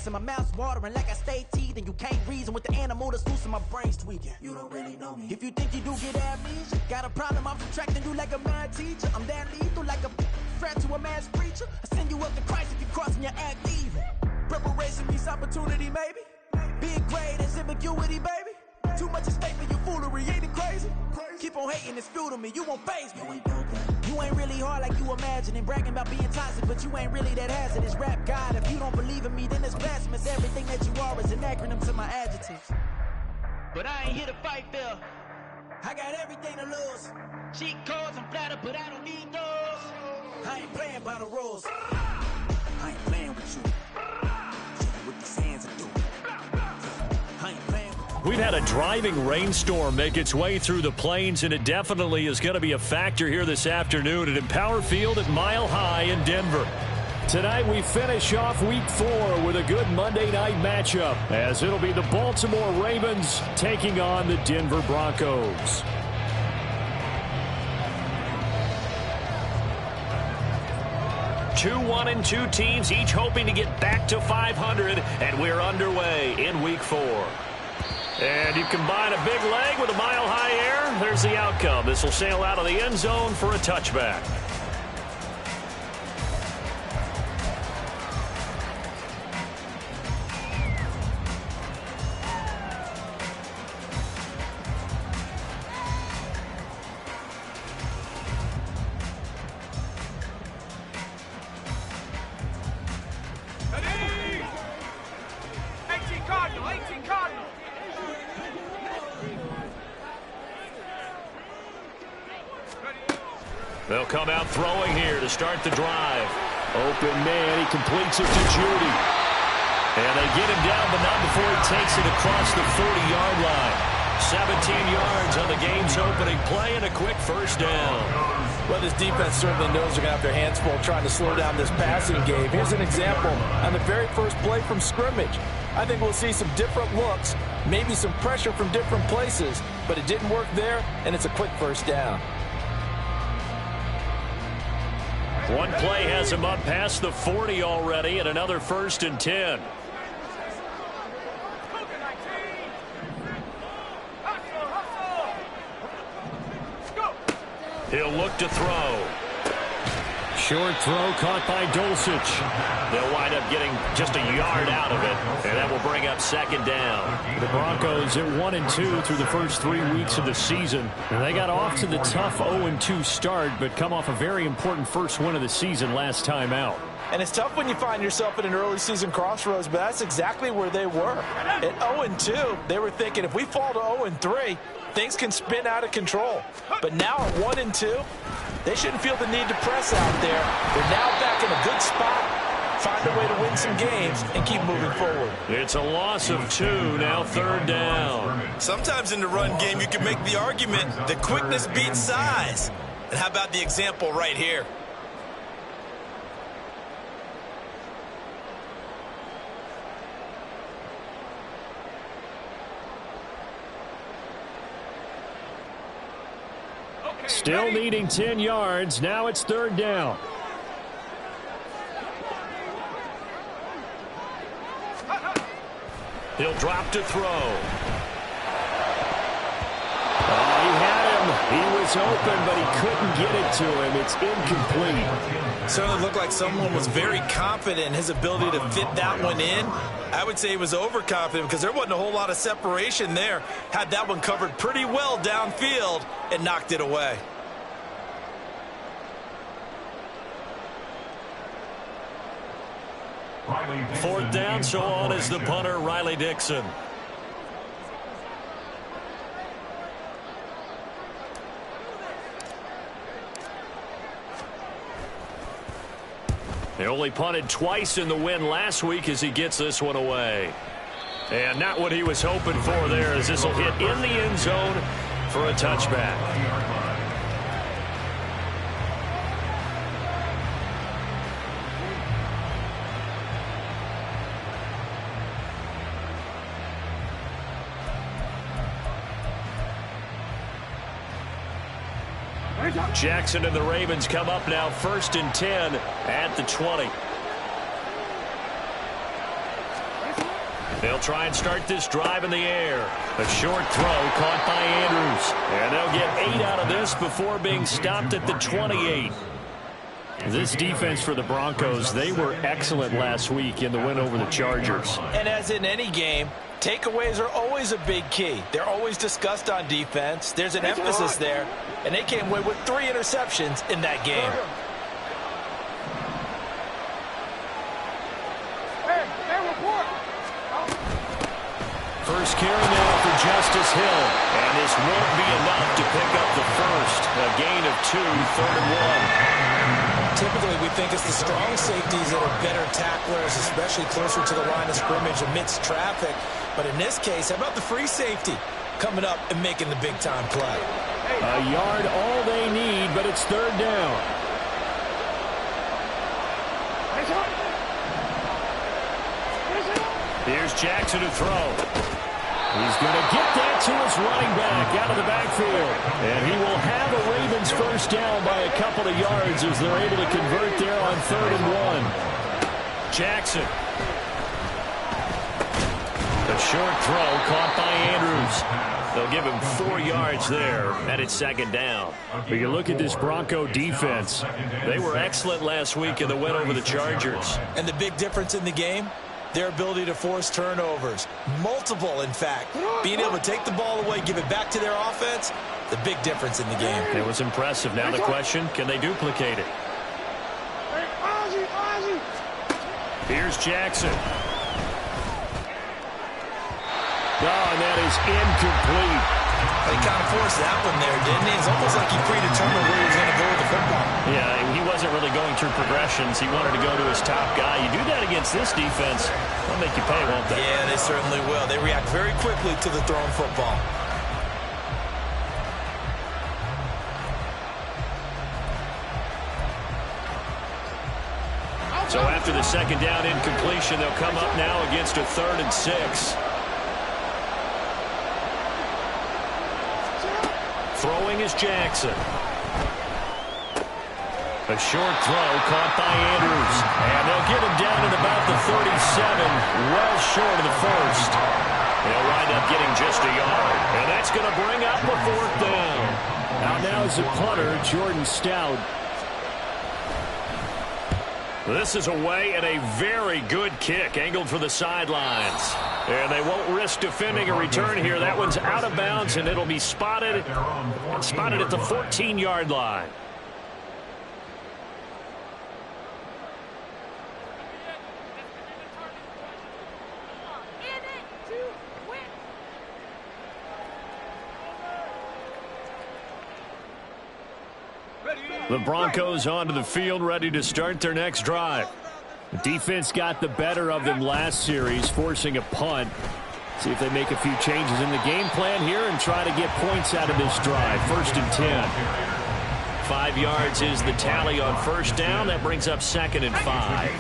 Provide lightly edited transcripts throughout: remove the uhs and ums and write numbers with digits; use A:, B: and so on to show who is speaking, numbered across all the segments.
A: sauce and my mouth's watering like I stay teeth, and you can't reason with the animal that's loose and my brain's tweaking. You don't really know me. If you think you do get amnesia, got a problem, I'm subtracting you like a mad teacher. I'm that lethal like a threat to a mass preacher. I send you up to Christ if you crossing your act evil. Preparation means opportunity, maybe. Big grade is ambiguity, baby. Too much at stake for your foolery, ain't it crazy? Keep on hating, it's fuel to me, you won't faze me. You ain't really hard like you imagining, bragging about being toxic, but you ain't really that hazardous. Rap God, if you don't believe in me, then it's blasphemous. Everything that you are is an acronym to my adjectives. But I ain't here to fight, Phil. I got everything to lose. Cheat codes, I'm flattered, but I don't need those. I ain't playing by the rules. I ain't playing with you. With these hands I do. I ain't playing.
B: We've had a driving rainstorm make its way through the plains, and it definitely is going to be a factor here this afternoon at Empower Field at Mile High in Denver. Tonight we finish off Week 4 with a good Monday night matchup, as it'll be the Baltimore Ravens taking on the Denver Broncos. Two 1-2 teams, each hoping to get back to 500, and we're underway in Week 4. And you combine a big leg with a mile-high air, there's the outcome. This will sail out of the end zone for a touchback. They'll come out throwing here to start the drive. Open man, he completes it to Judy. And they get him down, but not before he takes it across the 40-yard line. 17 yards on the game's opening play and a quick first down.
C: Well, this defense certainly knows they're going to have their hands full trying to slow down this passing game. Here's an example on the very first play from scrimmage. I think we'll see some different looks, maybe some pressure from different places, but it didn't work there, and it's a quick first down.
B: One play has him up past the 40 already, and another 1st and 10. He'll look to throw. Short throw caught by Dulcich. They'll wind up getting just a yard out of it, and that will bring up 2nd down. The Broncos at 1-2 through the first 3 weeks of the season. And they got off to the tough 0-2 start, but come off a very important first win of the season last time out.
C: And it's tough when you find yourself at an early season crossroads, but that's exactly where they were. At 0-2, they were thinking if we fall to 0-3, things can spin out of control. But now at 1-2, they shouldn't feel the need to press out there. They're now back in a good spot, find a way to win some games, and keep moving forward.
B: It's a loss of 2, now 3rd down.
D: Sometimes in the run game, you can make the argument that quickness beats size. And how about the example right here?
B: Still needing 10 yards. Now it's 3rd down. He'll drop to throw. He had him. He was open, but he couldn't get it to him. It's incomplete.
D: Certainly looked like someone was very confident in his ability to fit that one in. I would say he was overconfident because there wasn't a whole lot of separation there. Had that one covered pretty well downfield and knocked it away.
B: Fourth down, so on is the punter, Riley Dixon. He only punted twice in the win last week as he gets this one away. And not what he was hoping for there, as this will hit in the end zone for a touchback. Jackson and the Ravens come up now 1st and 10 at the 20. try and start this drive in the air. A short throw caught by Andrews. And they'll get 8 out of this before being stopped at the 28. This defense for the Broncos, they were excellent last week in the win over the Chargers.
C: And as in any game, takeaways are always a big key. They're always discussed on defense. There's an emphasis there. And they came away with 3 interceptions in that game.
B: First carry now for Justice Hill. And this won't be enough to pick up the first. A gain of 2, 3rd and 1.
C: Typically, we think it's the strong safeties that are better tacklers, especially closer to the line of scrimmage amidst traffic. But in this case, how about the free safety coming up and making the big-time play?
B: A yard all they need, but it's 3rd down. Here's Jackson to throw. He's going to get that to his running back out of the backfield. And he will have a Ravens first down by a couple of yards as they're able to convert there on 3rd and 1. Jackson. A short throw caught by Andrews. They'll give him 4 yards there, and it's 2nd down. But you look at this Bronco defense. They were excellent last week in the win over the Chargers.
C: And the big difference in the game? Their ability to force turnovers. Multiple, in fact. Being able to take the ball away, give it back to their offense, the big difference in the game.
B: It was impressive. Now the question, can they duplicate it? Here's Jackson. Oh, and that is incomplete.
C: He kind of forced that one there, didn't he? It's almost like he predetermined where he was going to go with the football.
B: Yeah, he wasn't really going through progressions. He wanted to go to his top guy. You do that against this defense, they'll make you pay, won't they?
C: Yeah, they certainly will. They react very quickly to the thrown football.
B: So after the 2nd down incompletion, they'll come up now against a 3rd and 6. Throwing is Jackson. A short throw caught by Andrews. And they'll get him down at about the 37, well short of the first. They'll wind up getting just a yard. And that's going to bring up a 4th down. Now is the punter, Jordan Stout. This is away and a very good kick, angled for the sidelines. And they won't risk defending a return here. That one's out of bounds, and it'll be spotted at the 14-yard line. The Broncos onto the field, ready to start their next drive. The defense got the better of them last series, forcing a punt. See if they make a few changes in the game plan here and try to get points out of this drive. 1st and 10. 5 yards is the tally on 1st down. That brings up 2nd and 5.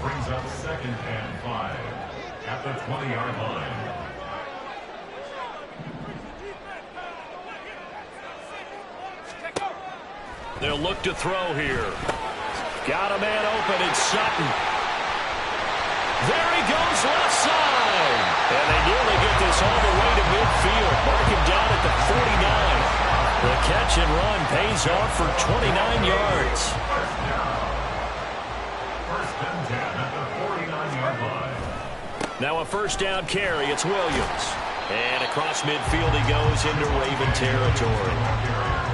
E: Brings up 2nd and 5 at the 20-yard line.
B: They'll look to throw here. Got a man open, it's Sutton. There he goes, left side. And they nearly get this all the way to midfield. Mark him down at the 49. The catch and run pays off for 29 yards.
E: First and 10 at the 49-yard line.
B: Now a 1st down carry, it's Williams. And across midfield he goes into Raven territory.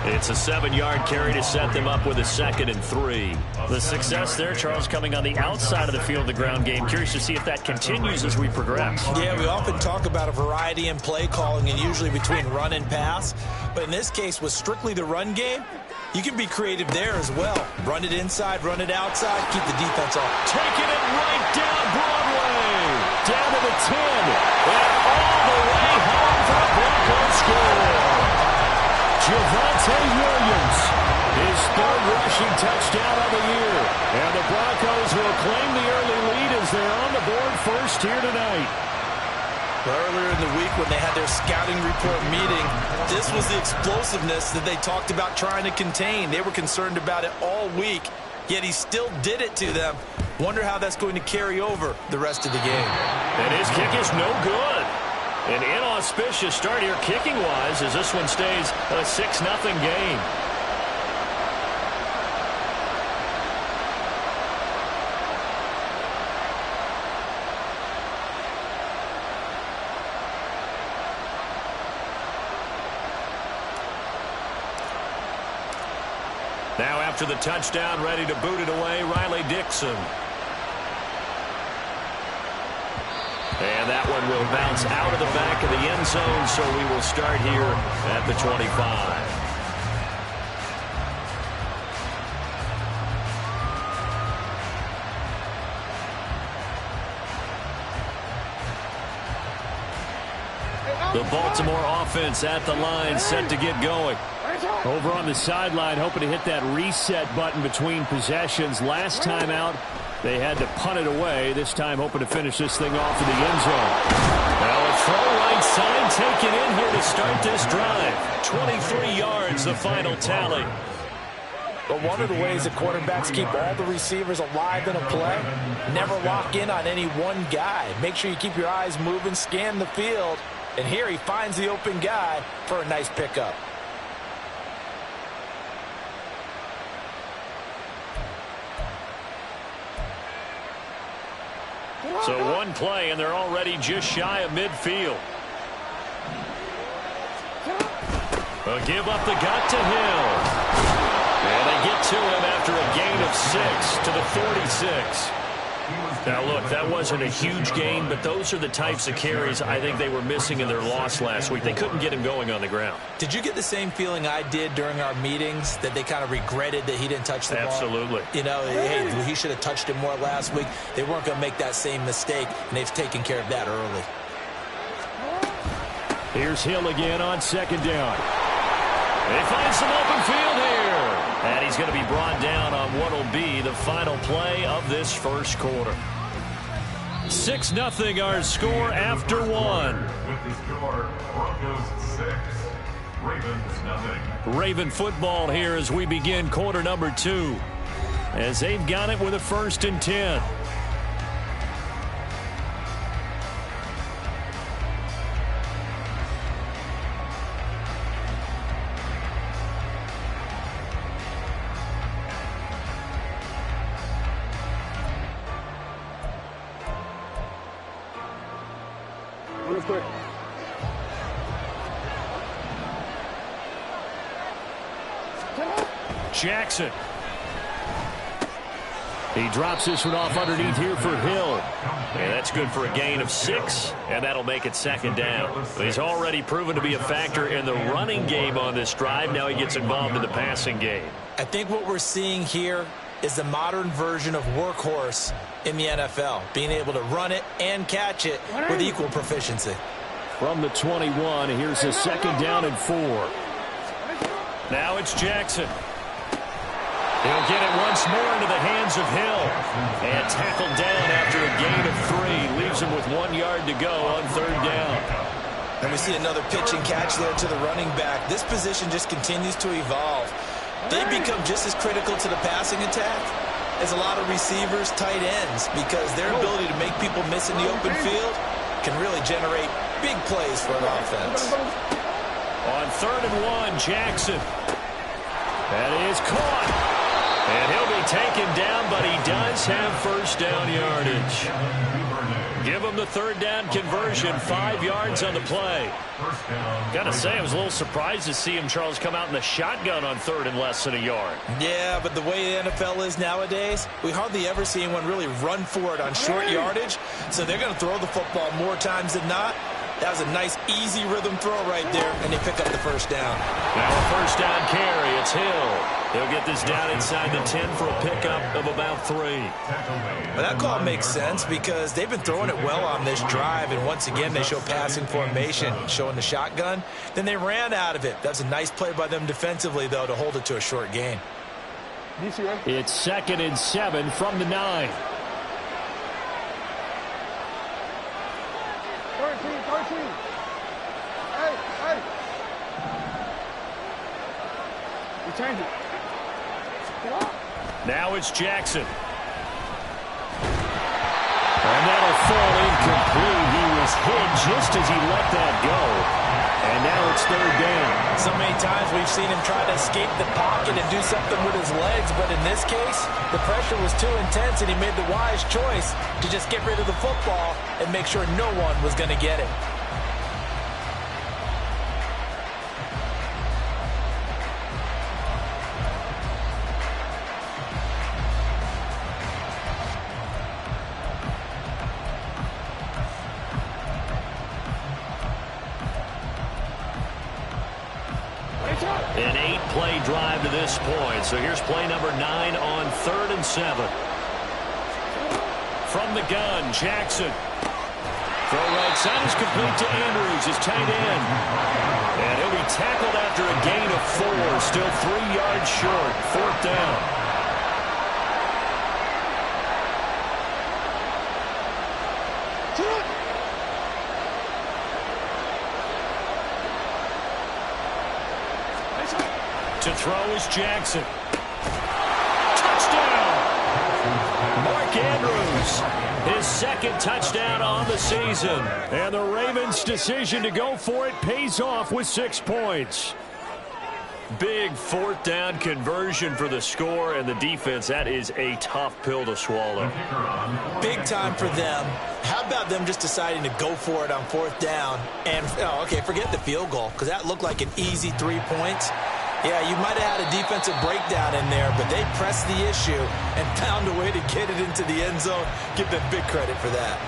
B: It's a 7-yard carry to set them up with a 2nd and 3. The success there, Charles, coming on the outside of the field, the ground game. Curious to see if that continues as we progress.
C: Yeah, we often talk about a variety in play calling and usually between run and pass. But in this case, with strictly the run game, you can be creative there as well. Run it inside, run it outside, keep the defense off.
B: Taking it right down Broadway. Down to the 10. And all the way home for a Broncos score. Javonte Williams, his 3rd rushing touchdown of the year. And the Broncos will claim the early lead as they're on the board first here tonight.
C: Earlier in the week when they had their scouting report meeting, this was the explosiveness that they talked about trying to contain. They were concerned about it all week.
D: yet he still did it to them. Wonder how that's going to carry over the rest of the game.
B: And his kick is no good. An inauspicious start here kicking-wise as this one stays a 6-0 game. Now after the touchdown, ready to boot it away, Riley Dixon. And that one will bounce out of the back of the end zone, so we will start here at the 25. The Baltimore offense at the line, set to get going. Over on the sideline, hoping to hit that reset button between possessions. Last time out, they had to punt it away. This time hoping to finish this thing off in the end zone. Well, a throw right side taken in here to start this drive. 23 yards, the final tally.
C: But one of the ways that quarterbacks keep all the receivers alive in a play, never lock in on any one guy. Make sure you keep your eyes moving, scan the field. And here he finds the open guy for a nice pickup.
B: So one play, and they're already just shy of midfield. A give up the gut to Hill. And they get to him after a gain of 6 to the 46. Now, look, that wasn't a huge gain, but those are the types of carries I think they were missing in their loss last week. They couldn't get him going on the ground.
C: Did you get the same feeling I did during our meetings, that they kind of regretted that he didn't touch the ball?
B: Absolutely.
C: You know, hey, he should have touched it more last week. They weren't going to make that same mistake, and they've taken care of that early.
B: Here's Hill again on second down. They find some open field here. And he's going to be brought down on what will be the final play of this first quarter. 6-0 our score after one.
E: With the score, Broncos 6, Ravens 0.
B: Raven football here as we begin quarter number 2. As they've got it with a 1st and 10. Jackson. He drops this one off underneath here for Hill. And that's good for a gain of 6, and that'll make it second down. He's already proven to be a factor in the running game on this drive. Now he gets involved in the passing game.
C: I think what we're seeing here is the modern version of workhorse in the NFL, being able to run it and catch it with equal proficiency.
B: From the 21, here's a second down and 4. Now it's Jackson. He'll get it once more into the hands of Hill. And tackled down after a gain of 3. Leaves him with 1 yard to go on third down.
C: And we see another pitch and catch there to the running back. This position just continues to evolve. They become just as critical to the passing attack as a lot of receivers, tight ends, because their ability to make people miss in the open field can really generate big plays for an offense.
B: On 3rd and 1, Jackson. That is caught. And he'll be taken down, but he does have first down yardage. Give him the third down conversion, 5 yards on the play. Got to say, I was a little surprised to see him, Charles, come out in the shotgun on 3rd and less than a yard.
C: Yeah, but the way the NFL is nowadays, we hardly ever see anyone really run for it on short yardage. So they're going to throw the football more times than not. That was a nice, easy rhythm throw right there, and they pick up the first down.
B: Now a first down carry. It's Hill. He'll get this down inside the 10 for a pickup of about 3.
C: But that call makes sense because they've been throwing it well on this drive, and once again they show passing formation, showing the shotgun. Then they ran out of it. That's a nice play by them defensively, though, to hold it to a short gain.
B: It's 2nd and 7 from the 9.
F: 13. Hey. We change it.
B: Now it's Jackson. And that'll fall incomplete. He was hit just as he let that go. And now it's third down.
C: So many times we've seen him try to escape the pocket and do something with his legs, but in this case, the pressure was too intense and he made the wise choice to just get rid of the football and make sure no one was going to get it.
B: An 8-play drive to this point. So here's play number 9 on 3rd and 7. From the gun, Jackson. Throw right side is complete to Andrews, his tight end. And he'll be tackled after a gain of 4. Still 3 yards short. 4th down. To throw is Jackson. Touchdown! Mark Andrews, his second touchdown on the season. And the Ravens' decision to go for it pays off with 6 points. Big 4th down conversion for the score, and the defense, that is a tough pill to swallow.
C: Big time for them. How about them just deciding to go for it on 4th down? And, okay, forget the field goal, because that looked like an easy 3 points. Yeah, you might have had a defensive breakdown in there, but they pressed the issue and found a way to get it into the end zone. Give them big credit for that.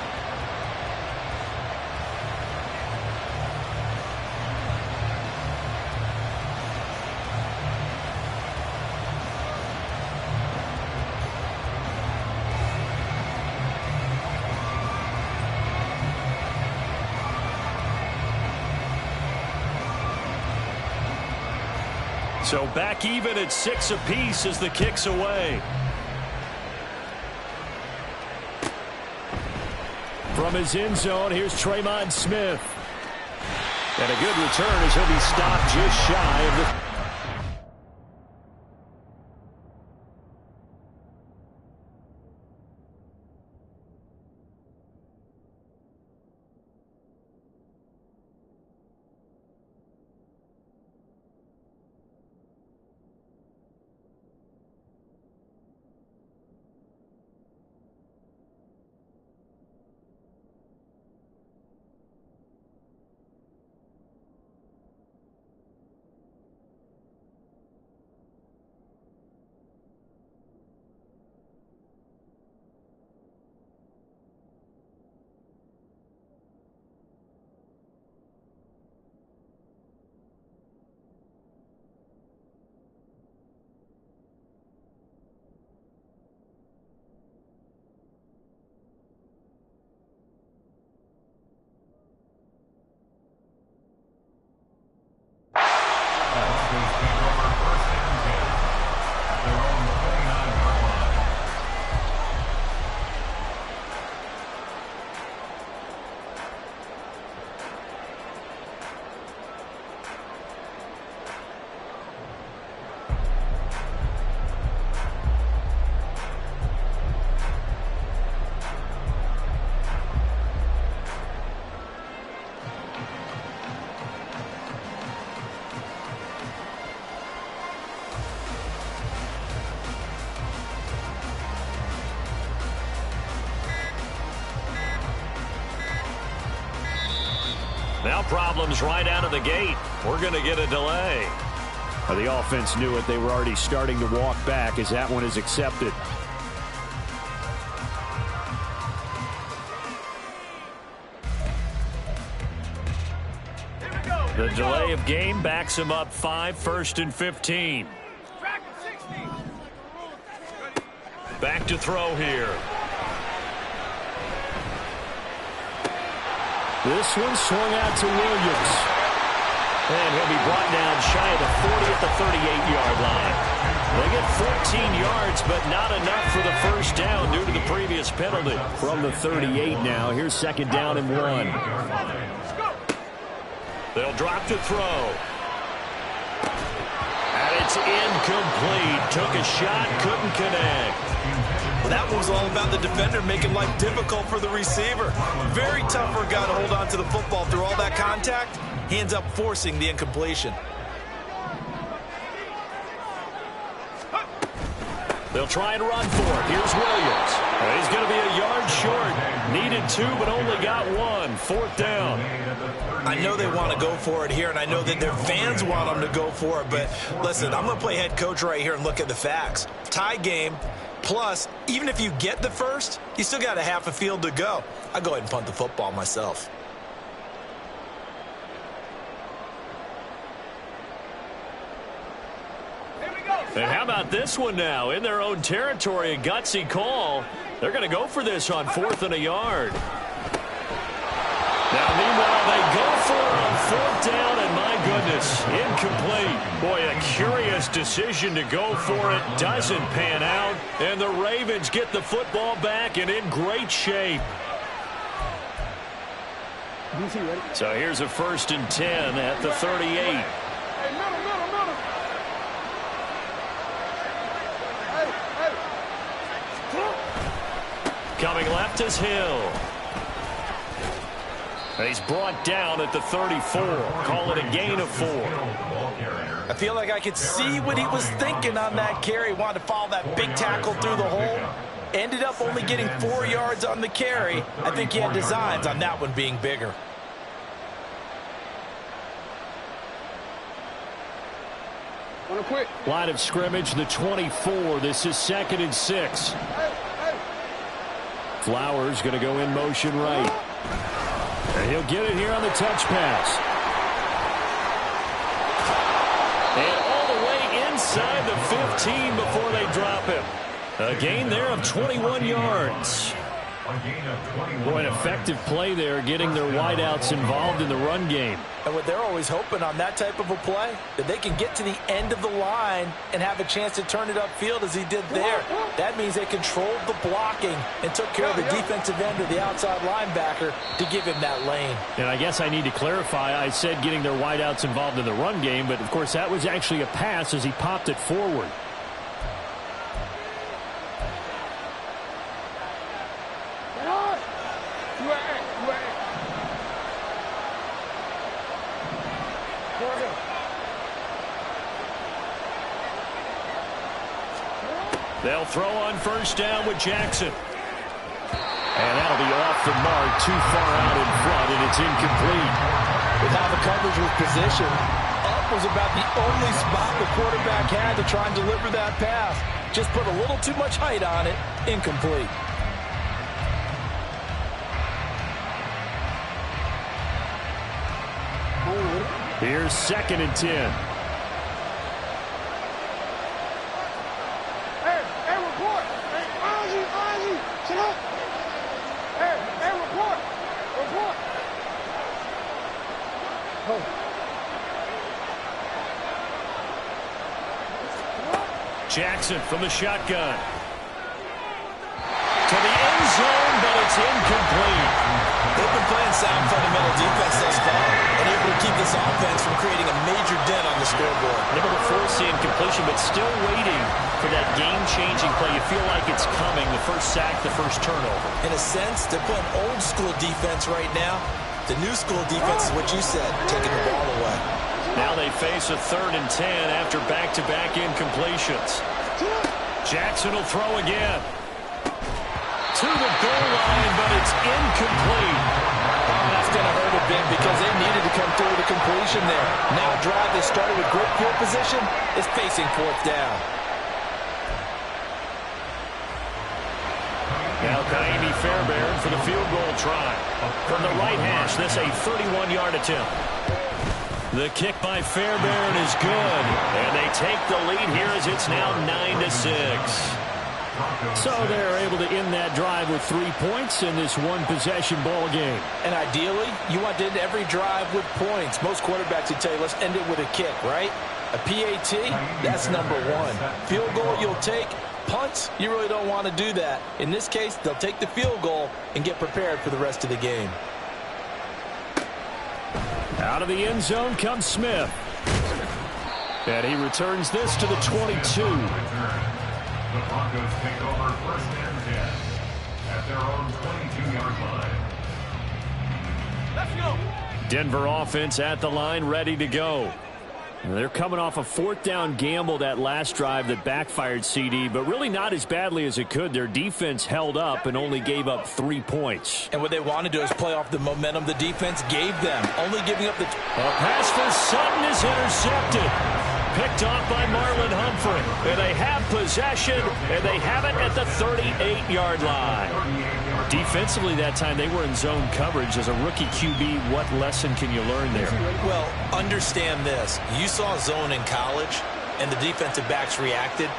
B: So back even at 6 apiece as the kick's away. From his end zone, here's Tremon Smith. And a good return as he'll be stopped just shy of the... Now problems right out of the gate. We're going to get a delay.
F: The offense knew it. They were already starting to walk back as that one is accepted.
B: The delay of game backs him up 5, 1st and 15. Back to throw here.
F: This one swung out to Williams.
B: And he'll be brought down shy of the 40 at the 38-yard line. They get 14 yards, but not enough for the first down due to the previous penalty.
F: From the 38 now, here's 2nd down and 1.
B: They'll drop to throw. And it's it's incomplete. Took a shot, couldn't connect.
D: Well, that was all about the defender making life difficult for the receiver. Very tough for a guy to hold on to the football through all that contact. He ends up forcing the incompletion.
B: They'll try and run for it. Here's Williams. He's going to be a yard short. Needed 2, but only got 1. 4th down.
D: I know they want to go for it here, and I know that their fans want them to go for it, but listen, I'm going to play head coach right here and look at the facts. Tie game, plus, even if you get the first, you still got a half a field to go. I'll go ahead and punt the football myself.
B: And how about this one now? In their own territory, a gutsy call. They're going to go for this on 4th and a yard. Now, meanwhile, they go for it on 4th down, and my goodness, incomplete. Boy, a curious decision to go for it. Doesn't pan out, and the Ravens get the football back and in great shape. So here's a 1st and 10 at the 38. Coming left is Hill. He's brought down at the 34. Call it a gain of 4.
D: I feel like I could see what he was thinking on that carry. Wanted to follow that big tackle through the hole. Ended up only getting 4 yards on the carry. I think he had designs on that one being bigger.
B: Line of scrimmage, the 24. This is 2nd and 6. Flowers going to go in motion right. And he'll get it here on the touch pass. And all the way inside the 15 before they drop him. A gain there of 21 yards. Boy, an effective play there, getting their wideouts involved in the run game.
D: And what they're always hoping on that type of a play, that they can get to the end of the line and have a chance to turn it upfield as he did there. That means they controlled the blocking and took care of the defensive end or the outside linebacker to give him that lane.
B: And I guess I need to clarify, I said getting their wideouts involved in the run game, but of course that was actually a pass as he popped it forward. They'll throw on 1st down with Jackson. And that'll be off the mark, too far out in front, and it's incomplete.
D: With how the coverage was positioned, up was about the only spot the quarterback had to try and deliver that pass. Just put a little too much height on it, incomplete.
B: Here's 2nd and 10. Jackson from the shotgun. To the end zone, but it's incomplete.
D: They've been playing sound fundamental defense thus far and able to keep this offense from creating a major dent on the scoreboard.
B: Able to force the incompletion, but still waiting for that game-changing play. You feel like it's coming, the first sack, the first turnover.
D: In a sense, they're playing old-school defense right now. The new school defense is what you said, taking the ball away.
B: Now they face a 3rd and 10 after back-to-back incompletions. Jackson will throw again. To the goal line, but it's incomplete.
D: That's going to hurt a bit because they needed to come through with a completion there. Now a drive that started with great field position is facing 4th down.
B: Now Kaimi Fairbairn for the field goal try. From the right hash, this a 31-yard attempt. The kick by Fairbairn is good, and they take the lead here as it's now 9-6. So they're able to end that drive with 3 points in this one-possession ball game.
D: And ideally, you want to end every drive with points. Most quarterbacks would tell you, let's end it with a kick, right? A PAT, that's number 1. Field goal, you'll take. Punts, you really don't want to do that. In this case, they'll take the field goal and get prepared for the rest of the game.
B: Out of the end zone comes Smith. And he returns this to the 22.
E: The Broncos take over 1st and 10 at their own 22-yard line.
C: Let's go.
B: Denver offense at the line, ready to go. They're coming off a 4th down gamble that last drive that backfired, CD, but really not as badly as it could. Their defense held up and only gave up 3 points.
C: And what they want to do is play off the momentum the defense gave them, only giving up the...
B: A pass for Sutton is intercepted. Picked off by Marlon Humphrey. And they have possession, and they have it at the 38-yard line. Defensively that time, they were in zone coverage. As a rookie QB, what lesson can you learn there?
D: Well, understand this. You saw zone in college, and the defensive backs reacted,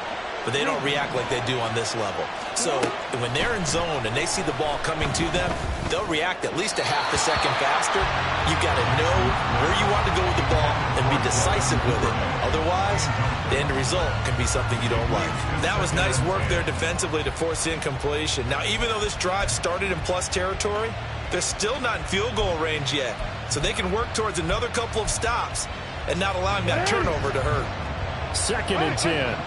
D: but they don't react like they do on this level. So when they're in zone and they see the ball coming to them, they'll react at least a half a second faster. You've got to know where you want to go with the ball and be decisive with it. Otherwise, the end result can be something you don't like. That was nice work there defensively to force incompletion. Now, even though this drive started in plus territory, they're still not in field goal range yet. So they can work towards another couple of stops and not allowing that turnover to hurt.
B: 2nd and 10.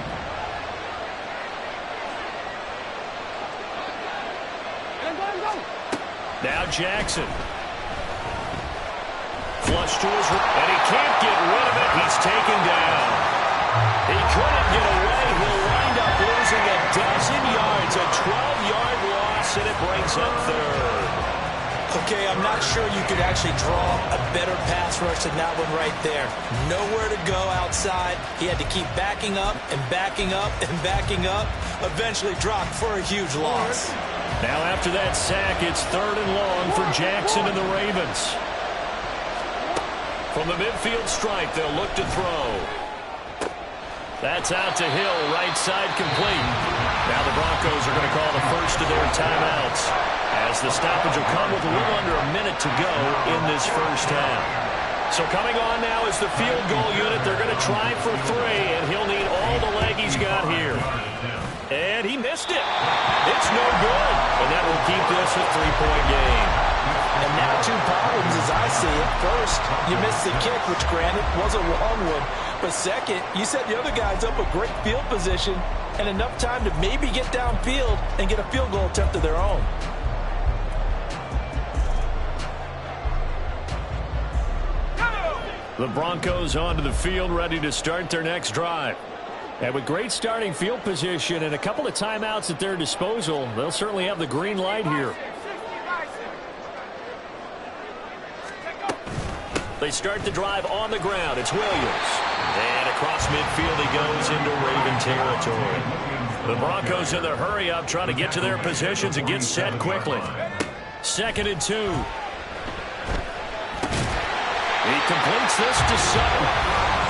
B: Now Jackson. Flush to his right, and he can't get rid of it. He's taken down. He couldn't get away. He'll wind up losing a dozen yards, a 12-yard loss, and it brings up 3rd.
C: Okay, I'm not sure you could actually draw a better pass rush than that one right there. Nowhere to go outside. He had to keep backing up and backing up and backing up. Eventually dropped for a huge loss.
B: Now after that sack, it's 3rd and long for Jackson and the Ravens. From the midfield stripe, they'll look to throw. That's out to Hill, right side complete. Now the Broncos are going to call the first of their timeouts, as the stoppage will come with a little under a minute to go in this first half. So coming on now is the field goal unit. They're going to try for 3, and he'll need all the leg he's got here. And he missed it. It's no good. And that will keep this a 3-point game.
C: And now 2 problems as I see it. First, you missed the kick, which granted was a long one. But second, you set the other guys up with great field position and enough time to maybe get downfield and get a field goal attempt of their own.
B: The Broncos onto the field, ready to start their next drive. And with great starting field position and a couple of timeouts at their disposal, they'll certainly have the green light here. They start the drive on the ground. It's Williams. And across midfield he goes into Raven territory. The Broncos in the hurry-up trying to get to their positions and get set quickly. 2nd and 2. He completes this to Sutton.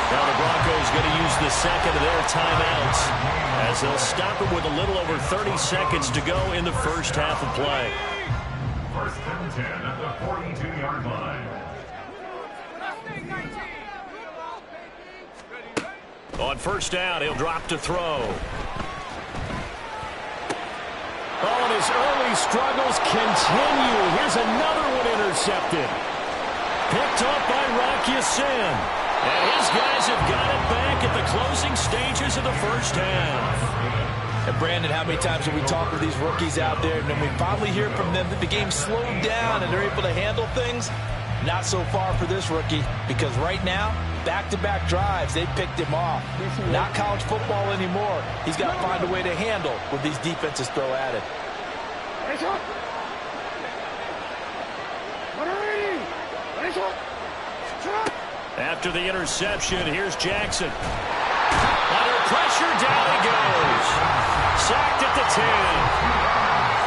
B: Now the Broncos going to use the second of their timeouts as they'll stop him with a little over 30 seconds to go in the first half of play.
E: 1st and 10 at the 42-yard line.
B: On 1st down, he'll drop to throw. Oh, and his early struggles continue. Here's another one intercepted. Picked off by Rock Ya-Sin. And his guys have got it back at the closing stages of the first half.
C: And Brandon, how many times have we talked with these rookies out there, and then we finally hear from them that the game slowed down and they're able to handle things? Not so far for this rookie, because right now, back-to-back drives, they picked him off. Not college football anymore. He's got to find a way to handle what these defenses throw at it.
B: After the interception, here's Jackson. Under pressure, down he goes. Sacked at the 10.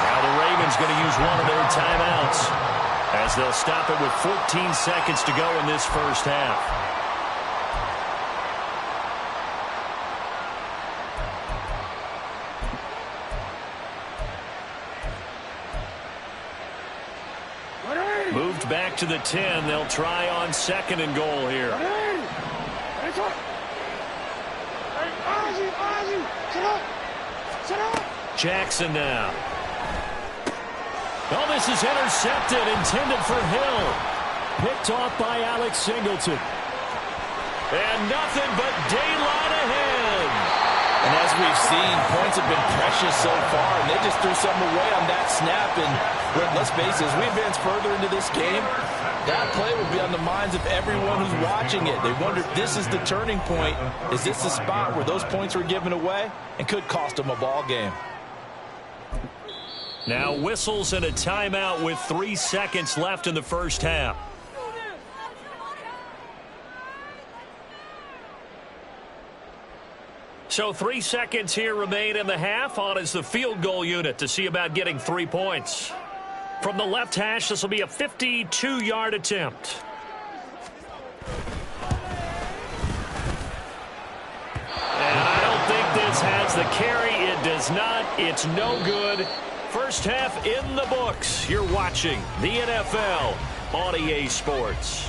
B: Now the Ravens going to use one of their timeouts as they'll stop it with 14 seconds to go in this first half. Moved back to the 10. They'll try on 2nd and goal here. Jackson now. Oh, this is intercepted, intended for Hill. Picked off by Alex Singleton. And nothing but daylight ahead.
D: And as we've seen, points have been precious so far, and they just threw something away on that snap. And let's face it, as we advance further into this game, that play will be on the minds of everyone who's watching it. They wonder if this is the turning point. Is this the spot where those points were given away and could cost them a ball game?
B: Now whistles and a timeout with 3 seconds left in the first half. So 3 seconds here remain in the half. On is the field goal unit to see about getting 3 points. From the left hash, this will be a 52-yard attempt. And I don't think this has the carry. It does not. It's no good. First half in the books. You're watching the NFL on EA Sports.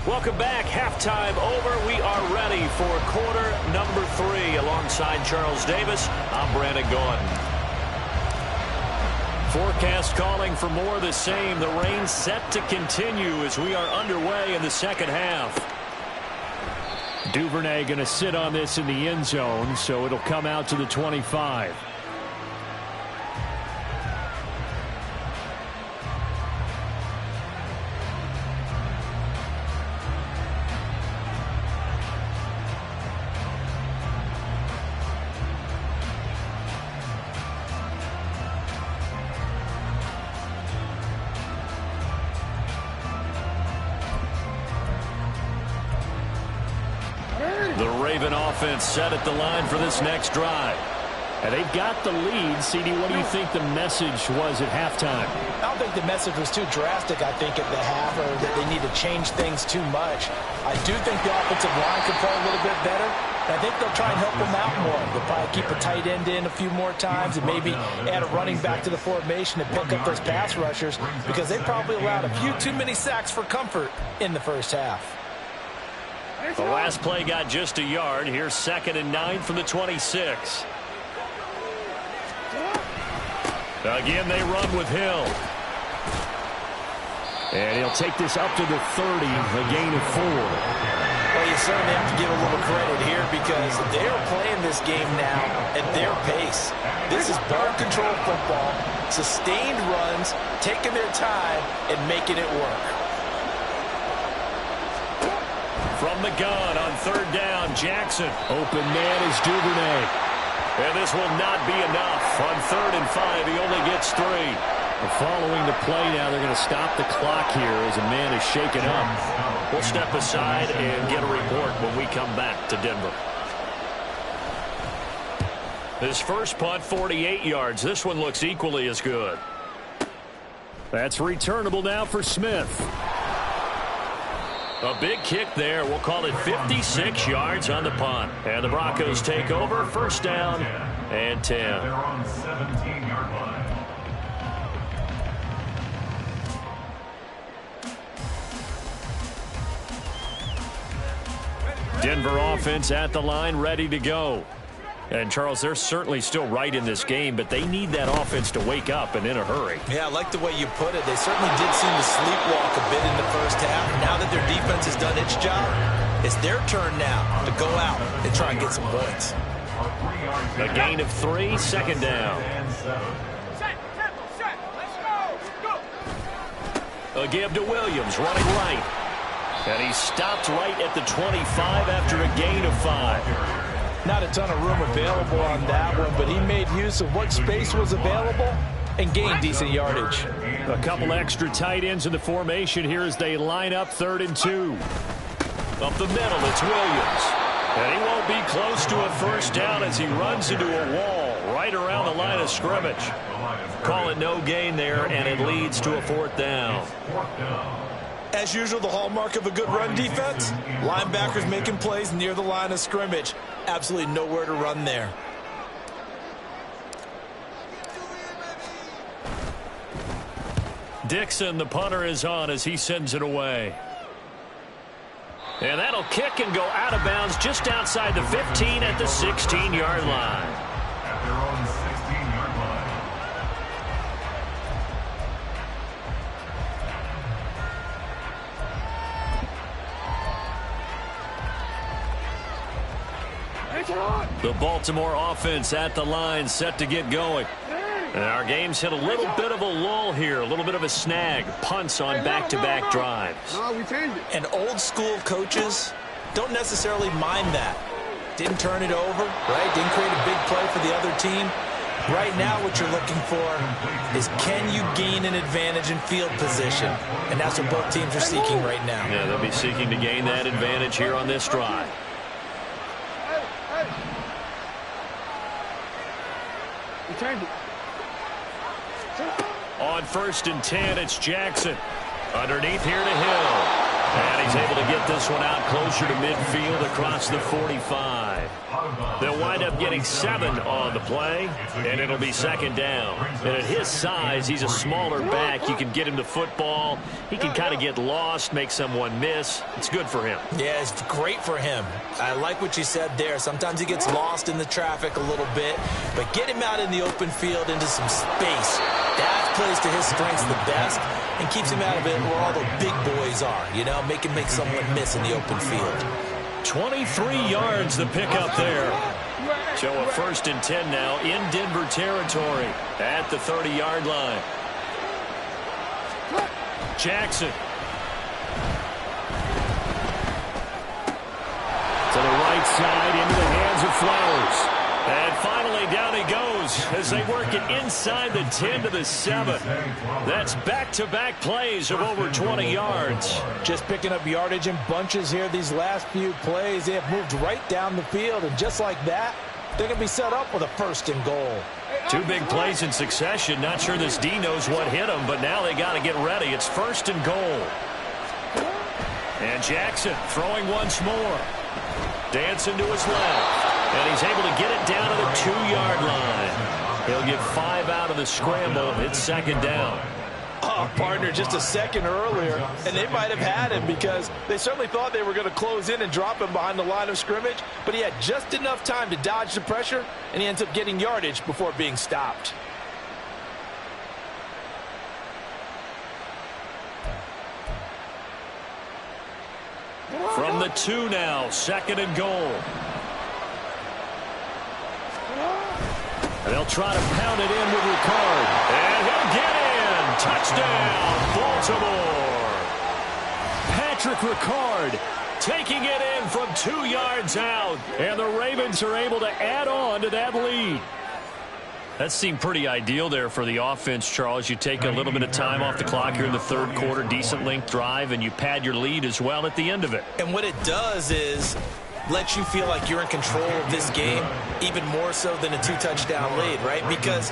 B: Welcome back. Halftime over. We are ready for quarter number 3. Alongside Charles Davis, I'm Brandon Gaudin. Forecast calling for more of the same. The rain set to continue as we are underway in the second half.
F: Duvernay going to sit on this in the end zone, so it'll come out to the 25.
B: Offense set at the line for this next drive.
F: And they've got the lead. CD, what do you think the message was at halftime?
C: I don't think the message was too drastic, I think, at the half, or that they need to change things too much. I do think the offensive line could play a little bit better. And I think they'll try and help them out more. They'll probably keep a tight end in a few more times and maybe add a running back to the formation to pick up those pass rushers, because they probably allowed a few too many sacks for comfort in the first half.
B: The last play got just a yard. Here's 2nd and 9 from the 26. Again, they run with Hill.
F: And he'll take this up to the 30, a gain of 4.
C: Well, you certainly have to give a little credit here, because they are playing this game now at their pace. This is ball control football, sustained runs, taking their time, and making it work.
B: From the gun on 3rd down, Jackson.
F: Open man is Duvernay.
B: And this will not be enough. On 3rd and 5, he only gets 3.
F: Following the play now, they're going to stop the clock here as a man is shaken up.
B: We'll step aside and get a report when we come back to Denver. His first punt, 48 yards. This one looks equally as good.
F: That's returnable now for Smith.
B: A big kick there. We'll call it 56 yards on the punt. And the Broncos take over. 1st down and 10.
E: They're on the 17-yard line.
B: Denver offense at the line, ready to go. And, Charles, they're certainly still right in this game, but they need that offense to wake up and in a hurry.
D: Yeah, I like the way you put it. They certainly did seem to sleepwalk a bit in the first half. Now that their defense has done its job, it's their turn now to go out and try and get some points.
B: A gain of 3, 2nd down. A give to Williams, running right. And he stopped right at the 25 after a gain of 5.
C: Not a ton of room available on that one, but he made use of what space was available and gained decent yardage.
F: A couple extra tight ends in the formation here as they line up 3rd and 2.
B: Up the middle, it's Williams. And he won't be close to a 1st down as he runs into a wall right around the line of scrimmage. Call it no gain there, and it leads to a 4th down.
D: As usual, the hallmark of a good run defense, linebackers making plays near the line of scrimmage. Absolutely nowhere to run there.
B: Dixon, the punter, is on as he sends it away. And that'll kick and go out of bounds just outside the 15 at the 16-yard line.
E: At their own 16-yard line.
B: The Baltimore offense at the line, set to get going. And our game's hit a little bit of a lull here, a little bit of a snag. Punts on back-to-back drives.
D: And old-school coaches don't necessarily mind that. Didn't turn it over, right? Didn't create a big play for the other team. Right now what you're looking for is, can you gain an advantage in field position? And that's what both teams are seeking right now.
B: Yeah, they'll be seeking to gain that advantage here on this drive. On 1st and 10, it's Jackson. Underneath here to Hill. And he's able to get this one out closer to midfield across the 45. They'll wind up getting 7 on the play, and it'll be 2nd down. And at his size, he's a smaller back. You can get him to football. He can kind of get lost, make someone miss. It's good for him.
D: Yeah, it's great for him. I like what you said there. Sometimes he gets lost in the traffic a little bit, but get him out in the open field into some space. That plays to his strengths the best and keeps him out of it where all the big boys are, you know, make someone miss in the open field.
B: 23 yards the pickup there. So a 1st and 10 now in Denver territory at the 30-yard line. Jackson. To the right side, into the hands of Flowers. And finally down he goes as they work it inside the 10 to the 7. That's back-to-back plays of over 20 yards.
C: Just picking up yardage in bunches here these last few plays. They have moved right down the field, and just like that, they're going to be set up with a 1st and goal.
B: 2 big plays in succession. Not sure this D knows what hit him, but now they got to get ready. It's 1st and goal. And Jackson throwing once more. Dancing to his left. And he's able to get it down to the 2-yard line. He'll get 5 out of the scramble. It's 2nd down.
C: Oh, partner, just a second earlier, and they might have had him because they certainly thought they were going to close in and drop him behind the line of scrimmage, but he had just enough time to dodge the pressure, and he ends up getting yardage before being stopped.
B: From the 2 now, 2nd and goal. They'll try to pound it in with Ricard. And he'll get in. Touchdown, Baltimore. Patrick Ricard taking it in from 2 yards out. And the Ravens are able to add on to that lead. That seemed pretty ideal there for the offense, Charles. You take a little bit of time off the clock here in the 3rd quarter, decent length drive, and you pad your lead as well at the end of it.
D: And what it does is let you feel like you're in control of this game, even more so than a 2-touchdown lead, right? Because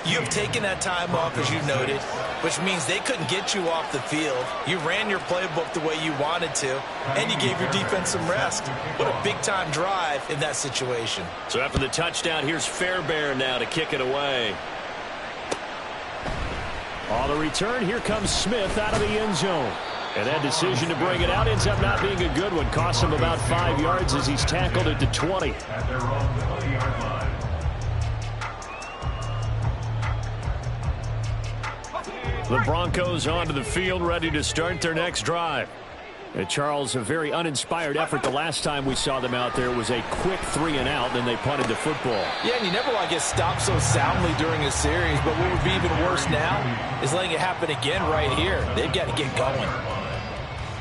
D: you've taken that time off, as you noted, which means they couldn't get you off the field. You ran your playbook the way you wanted to, and you gave your defense some rest. What a big-time drive in that situation.
B: So after the touchdown, here's Fairbairn now to kick it away. On the return, here comes Smith out of the end zone. And that decision to bring it out ends up not being a good one. Costs him about 5 yards as he's tackled at the 20.
E: At their own 20-yard line.
B: The Broncos onto the field, ready to start their next drive. And Charles, a very uninspired effort. The last time we saw them out there was a quick 3-and-out, then they punted the football.
C: Yeah, and you never want to get stopped so soundly during a series, but what would be even worse now is letting it happen again right here. They've got to get going.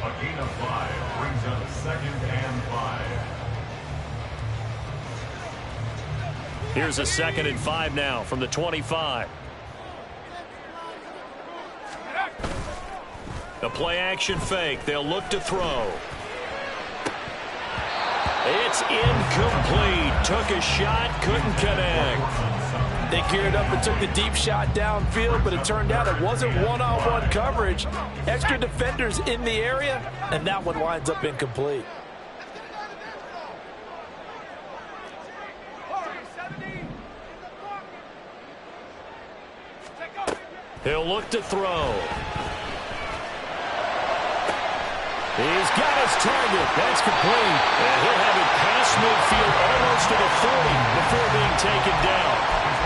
E: A gain of 5 brings up 2nd and 5.
B: Here's a 2nd and 5 now from the 25. The play-action fake. They'll look to throw. It's incomplete. Took a shot, couldn't connect.
C: They geared up and took the deep shot downfield, but it turned out it wasn't one-on-one coverage. Extra defenders in the area, and that one winds up incomplete.
B: He'll look to throw.
F: He's got his target. That's complete.
B: And he'll have it past midfield almost to the 40 before being taken down.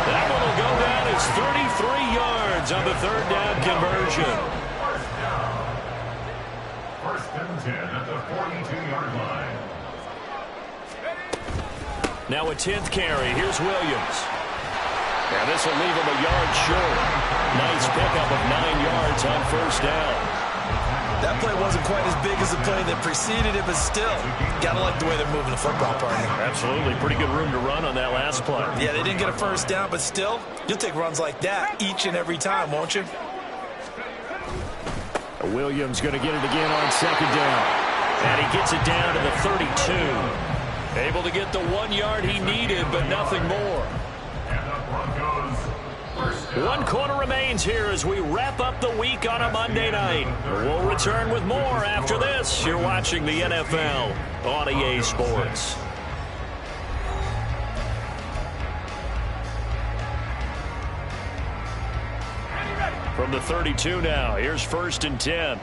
B: That one will go down as 33 yards on the third down conversion.
E: First and 10 at the 42-yard line.
B: Now a 10th carry. Here's Williams. And this will leave him a yard short. Nice pickup of 9 yards on first down.
D: That play wasn't quite as big as the play that preceded it, but still, got to like the way they're moving the football, partner.
B: Absolutely. Pretty good room to run on that last play.
D: Yeah, they didn't get a first down, but still, you'll take runs like that each and every time, won't you?
F: Williams going to get it again on second down.
B: And he gets it down to the 32. Able to get the 1 yard he needed, but nothing more.
E: And the Broncos.
B: One quarter remains here as we wrap up the week on a Monday night. We'll return with more after this. You're watching the NFL on EA Sports. From the 32 now, here's first and 10.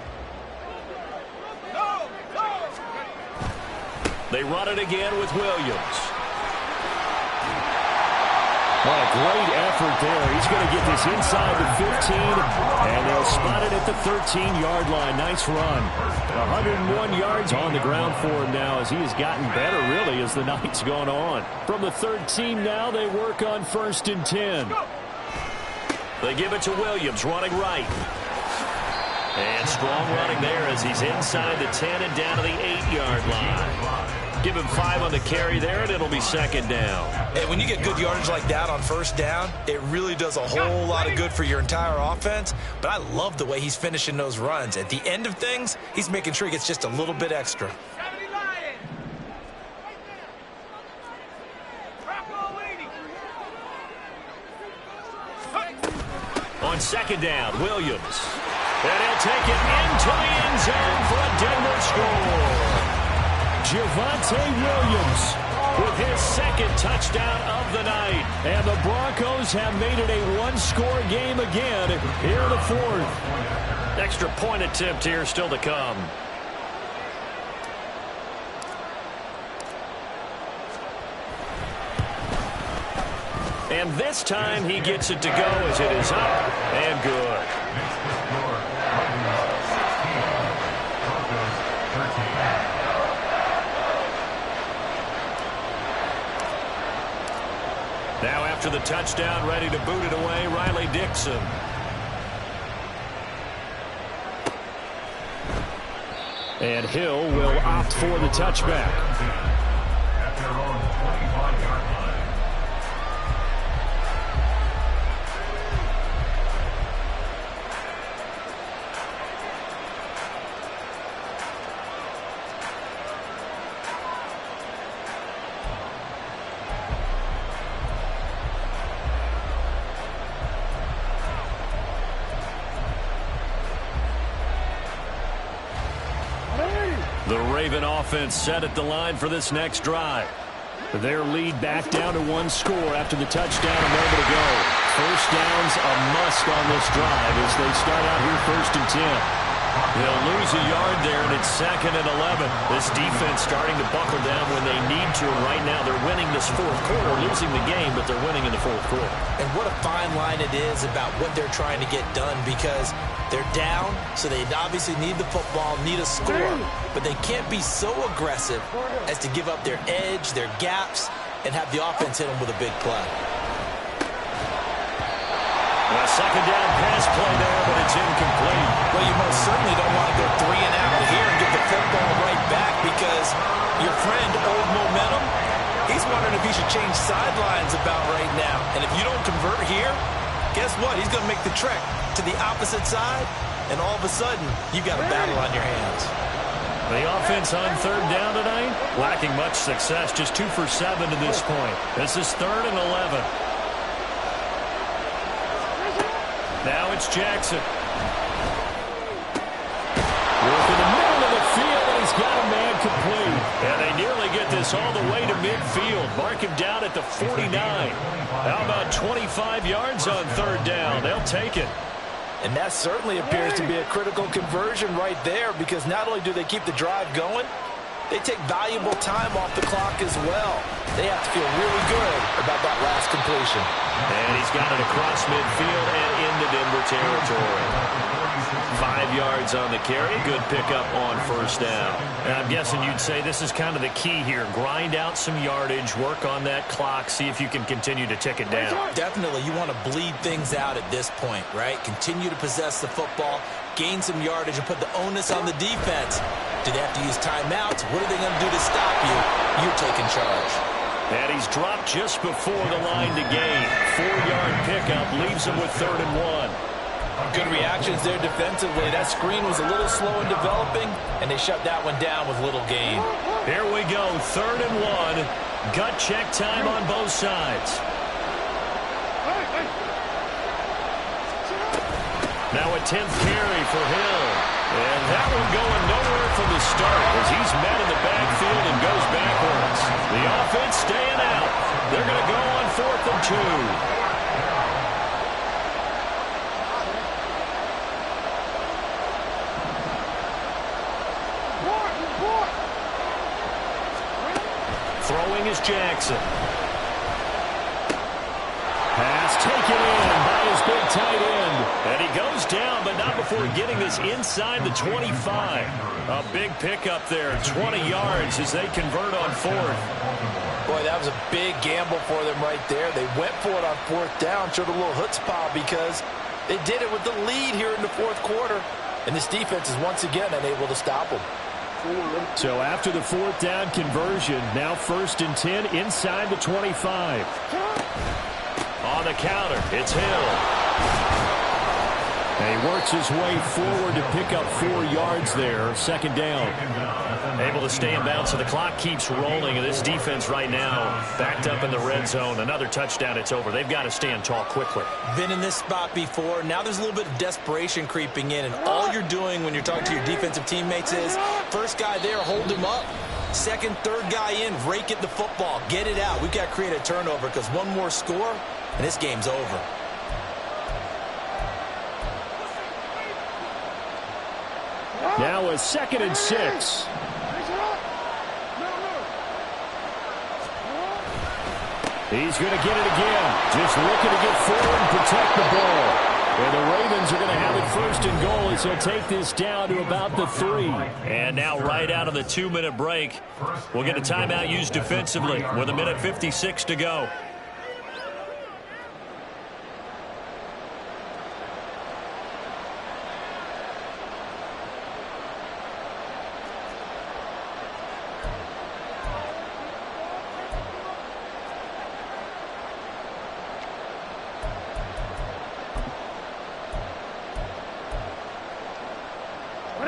B: They run it again with Williams.
F: What a great effort there. He's going to get this inside the 15, and they'll spot it at the 13-yard line. Nice run. 101 yards on the ground for him now as he has gotten better, really, as the night's gone on. From the 13 now, they work on first and 10.
B: They give it to Williams, running right. And strong running there as he's inside the 10 and down to the 8-yard line. Give him 5 on the carry there, and it'll be second down.
D: And when you get good yardage like that on first down, it really does a whole lot of good for your entire offense. But I love the way he's finishing those runs. At the end of things, he's making sure he gets just a little bit extra.
B: On second down, Williams. And he'll take it into the end zone for a Denver score.
F: Javonte Williams
B: with his second touchdown of the night.
F: And the Broncos have made it a one-score game again here in the fourth.
B: Extra point attempt here still to come. And this time he gets it to go as it is up and good. Now after the touchdown, ready to boot it away, Riley Dixon.
F: And Hill will opt for the touchback.
E: At their own 25-yard line.
B: The Raven offense set at the line for this next drive.
F: Their lead back down to one score after the touchdown a moment ago. First down's a must on this drive as they start out here first and 10.
B: They'll lose a yard there, and it's second and 11. This defense starting to buckle down when they need to, and right now they're winning this fourth quarter, losing the game, but they're winning in the fourth quarter.
D: And what a fine line it is about what they're trying to get done, because they're down, so they obviously need the football, need a score, but they can't be so aggressive as to give up their edge, their gaps, and have the offense hit them with a big play.
B: A second down pass play there, but it's incomplete.
D: Well, you most certainly don't want to go 3 and out here and get the football right back, because your friend, Old Momentum, he's wondering if he should change sidelines about right now. And if you don't convert here, guess what? He's going to make the trek to the opposite side, and all of a sudden, you got a battle on your hands.
B: The offense on third down tonight, lacking much success, just 2 for 7 to this point. This is 3rd and 11. Now it's Jackson.
F: Work in the middle of the field, and he's got a man complete.
B: And they nearly get this all the way to midfield. Mark him down at the 49. How about 25 yards on third down? They'll take it.
C: And that certainly appears to be a critical conversion right there, because not only do they keep the drive going, they take valuable time off the clock as well. They have to feel really good about that last completion.
B: And he's got it across midfield and into Denver territory. 5 yards on the carry. Good pickup on first down. And I'm guessing you'd say this is kind of the key here. Grind out some yardage, work on that clock, see if you can continue to tick it down.
D: Definitely, you want to bleed things out at this point, right? Continue to possess the football, gain some yardage, and put the onus on the defense. Do they have to use timeouts? What are they going to do to stop you? You're taking charge.
B: And he's dropped just before the line to gain. 4-yard pickup leaves him with 3rd and 1.
C: Good reactions there defensively. That screen was a little slow in developing, and they shut that one down with little gain.
B: Here we go, 3rd and 1. Gut check time on both sides. Now a 10th carry for Hill. And that one going nowhere from the start as he's met in the backfield and goes backwards. The offense staying out. They're going to go on 4th and 2. Throwing is Jackson. Pass taken in by his big tight end. And he goes down, but not before getting this inside the 25. A big pickup there, 20 yards as they convert on 4th.
C: Boy, that was a big gamble for them right there. They went for it on 4th down, showed a little chutzpah because they did it with the lead here in the 4th quarter. And this defense is once again unable to stop them.
F: So after the 4th down conversion, now 1st and 10 inside the 25.
B: On the counter, it's Hill.
F: And he works his way forward to pick up 4 yards there. 2nd down.
B: Able to stay in bounds, so the clock keeps rolling. And this defense right now backed up in the red zone. Another touchdown, it's over. They've got to stand tall quickly.
D: Been in this spot before. Now there's a little bit of desperation creeping in. And all you're doing when you're talking to your defensive teammates is, first guy there, hold him up. 2nd, 3rd guy in, rake at the football. Get it out. We've got to create a turnover because one more score, and this game's over.
F: Now a 2nd and 6. He's going to get it again. Just looking to get forward and protect the ball. And the Ravens are going to have it 1st and goal as he'll take this down to about the 3.
B: And now right out of the 2-minute break, we'll get a timeout used defensively with 1:56 to go.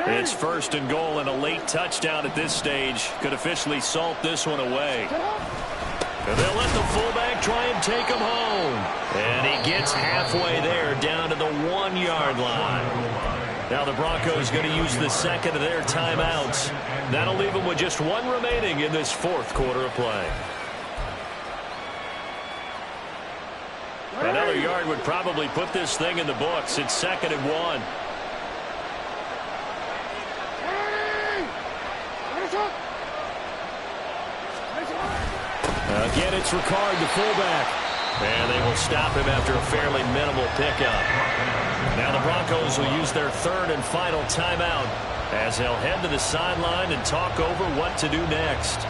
B: It's 1st and goal, and a late touchdown at this stage could officially salt this one away. And they'll let the fullback try and take him home. And he gets halfway there, down to the 1-yard line. Now the Broncos going to use the 2nd of their timeouts. That'll leave them with just 1 remaining in this 4th quarter of play. Another yard would probably put this thing in the books. It's 2nd and 1.
F: Again, it's Ricard, the fullback.
B: And they will stop him after a fairly minimal pickup. Now the Broncos will use their 3rd and final timeout as they'll head to the sideline and talk over what to do next.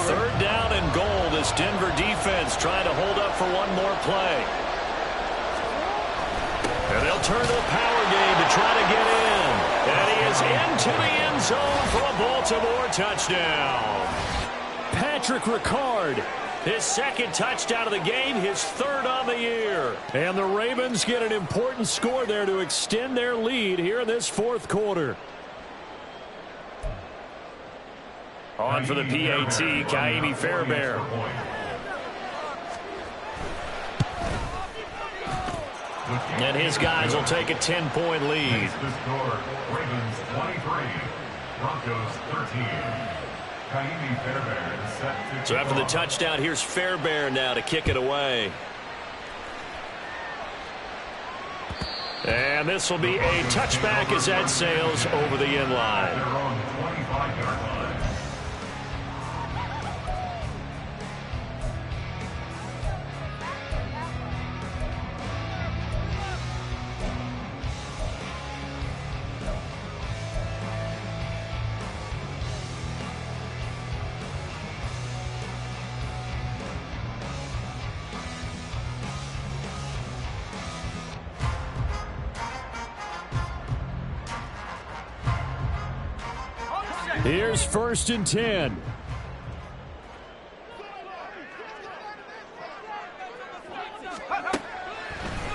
B: Third down and goal. This Denver defense trying to hold up for one more play. And they'll turn to the power game to try to get in. And he is into the end zone for a Baltimore touchdown.
F: Patrick Ricard.
B: His 2nd touchdown of the game, his 3rd on the year.
F: And the Ravens get an important score there to extend their lead here in this 4th quarter.
B: On for the PAT, Ka'imi Fairbairn. And his guys will take a 10-point lead.
E: The score, Ravens 23, Broncos 13. Kaimi Fairbairn is set to
B: So after the touchdown, here's Fairbairn now to kick it away. And this will be a touchback as that sails over the end line.
E: They're on the 25-yard line.
F: Here's 1st and 10.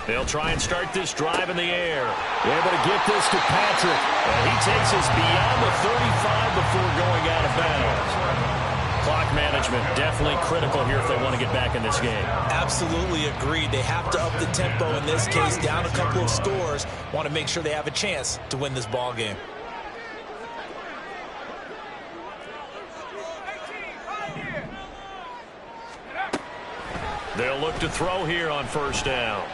B: They'll try and start this drive in the air. Able to get this to Patrick. And he takes us beyond the 35 before going out of bounds. Clock management definitely critical here if they want to get back in this game.
D: Absolutely agreed. They have to up the tempo in this case, down a couple of scores. Want to make sure they have a chance to win this ball game.
B: They'll look to throw here on 1st down.